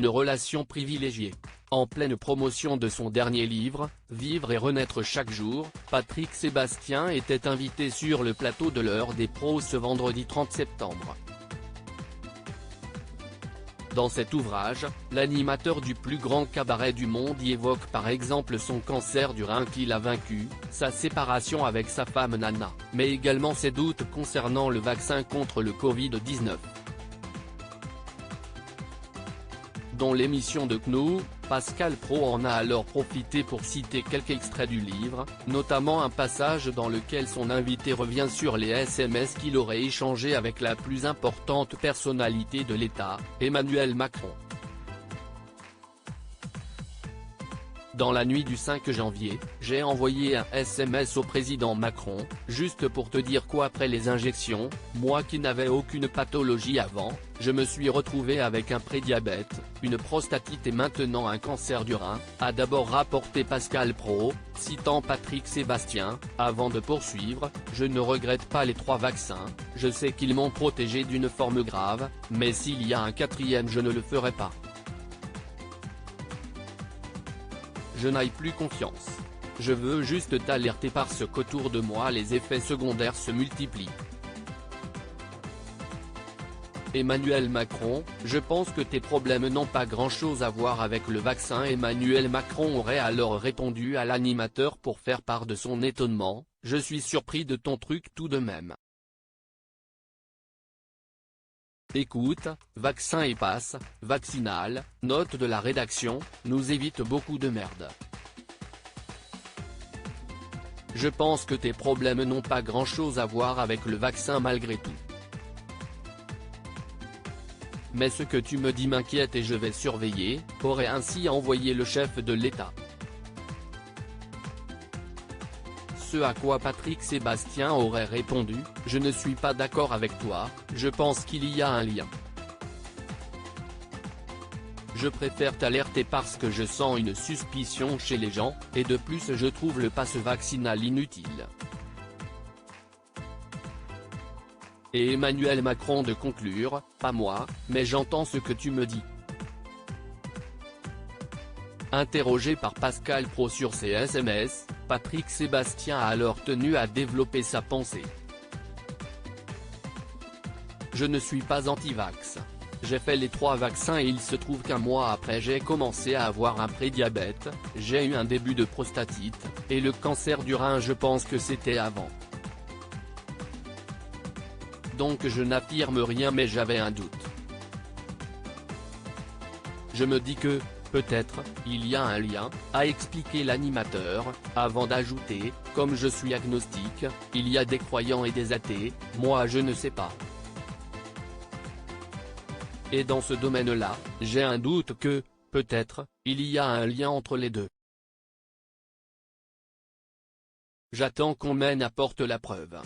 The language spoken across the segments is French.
une relation privilégiée. En pleine promotion de son dernier livre, Vivre et renaître chaque jour, Patrick Sébastien était invité sur le plateau de l'Heure des pros ce vendredi 30 septembre. Dans cet ouvrage, l'animateur du plus grand cabaret du monde y évoque par exemple son cancer du rein qu'il a vaincu, sa séparation avec sa femme Nana, mais également ses doutes concernant le vaccin contre le Covid-19. Dans l'émission de Knou, Pascal Praud en a alors profité pour citer quelques extraits du livre, notamment un passage dans lequel son invité revient sur les SMS qu'il aurait échangés avec la plus importante personnalité de l'État, Emmanuel Macron. Dans la nuit du 5 janvier, j'ai envoyé un SMS au président Macron, juste pour te dire qu'après les injections, moi qui n'avais aucune pathologie avant, je me suis retrouvé avec un prédiabète, une prostatite et maintenant un cancer du rein, a d'abord rapporté Pascal Praud, citant Patrick Sébastien, avant de poursuivre, je ne regrette pas les 3 vaccins, je sais qu'ils m'ont protégé d'une forme grave, mais s'il y a un 4e je ne le ferai pas. Je n'ai plus confiance. Je veux juste t'alerter parce qu'autour de moi les effets secondaires se multiplient. Emmanuel Macron, je pense que tes problèmes n'ont pas grand-chose à voir avec le vaccin. Emmanuel Macron aurait alors répondu à l'animateur pour faire part de son étonnement, je suis surpris de ton truc tout de même. Écoute, vaccin et passe, vaccinal, note de la rédaction, nous évite beaucoup de merde. Je pense que tes problèmes n'ont pas grand-chose à voir avec le vaccin malgré tout. Mais ce que tu me dis m'inquiète et je vais surveiller, aurait ainsi envoyé le chef de l'État. Ce à quoi Patrick Sébastien aurait répondu, je ne suis pas d'accord avec toi, je pense qu'il y a un lien. Je préfère t'alerter parce que je sens une suspicion chez les gens, et de plus je trouve le passe vaccinal inutile. Et Emmanuel Macron de conclure, pas moi, mais j'entends ce que tu me dis. Interrogé par Pascal Praud sur ses SMS, Patrick Sébastien a alors tenu à développer sa pensée. Je ne suis pas anti-vax. J'ai fait les 3 vaccins et il se trouve qu'un mois après j'ai commencé à avoir un prédiabète, j'ai eu un début de prostatite, et le cancer du rein je pense que c'était avant. Donc je n'affirme rien mais j'avais un doute. Je me dis que, peut-être, il y a un lien, a expliqué l'animateur, avant d'ajouter, comme je suis agnostique, il y a des croyants et des athées, moi je ne sais pas. Et dans ce domaine-là, j'ai un doute que, peut-être, il y a un lien entre les deux. J'attends qu'on m'en apporte la preuve.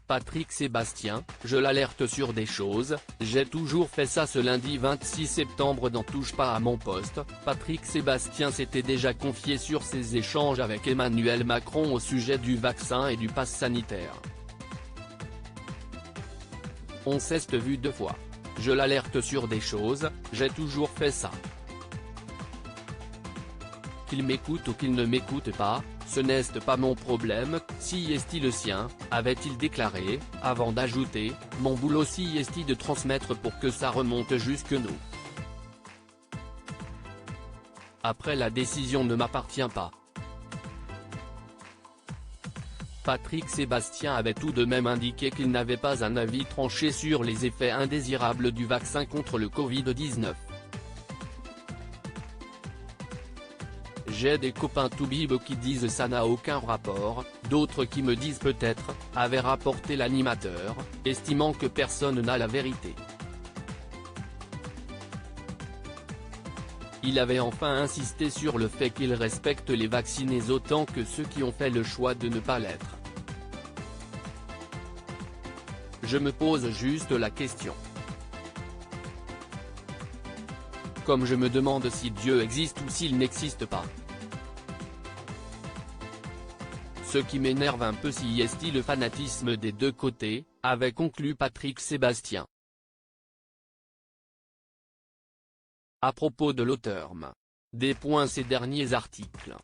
Patrick Sébastien, je l'alerte sur des choses, j'ai toujours fait ça. Ce lundi 26 septembre dans Touche pas à mon poste, Patrick Sébastien s'était déjà confié sur ses échanges avec Emmanuel Macron au sujet du vaccin et du pass sanitaire. On s'est vu 2 fois. Je l'alerte sur des choses, j'ai toujours fait ça. Qu'il m'écoute ou qu'il ne m'écoute pas, ce n'est pas mon problème, si est-il le sien, avait-il déclaré, avant d'ajouter, mon boulot si est-il de transmettre pour que ça remonte jusque nous. Après la décision ne m'appartient pas. Patrick Sébastien avait tout de même indiqué qu'il n'avait pas un avis tranché sur les effets indésirables du vaccin contre le Covid-19. J'ai des copains toubibs qui disent ça n'a aucun rapport, d'autres qui me disent peut-être, avait rapporté l'animateur, estimant que personne n'a la vérité. Il avait enfin insisté sur le fait qu'il respecte les vaccinés autant que ceux qui ont fait le choix de ne pas l'être. Je me pose juste la question. Comme je me demande si Dieu existe ou s'il n'existe pas. Ce qui m'énerve un peu si est le fanatisme des deux côtés, avait conclu Patrick Sébastien. À propos de l'auteur. Des points ces derniers articles.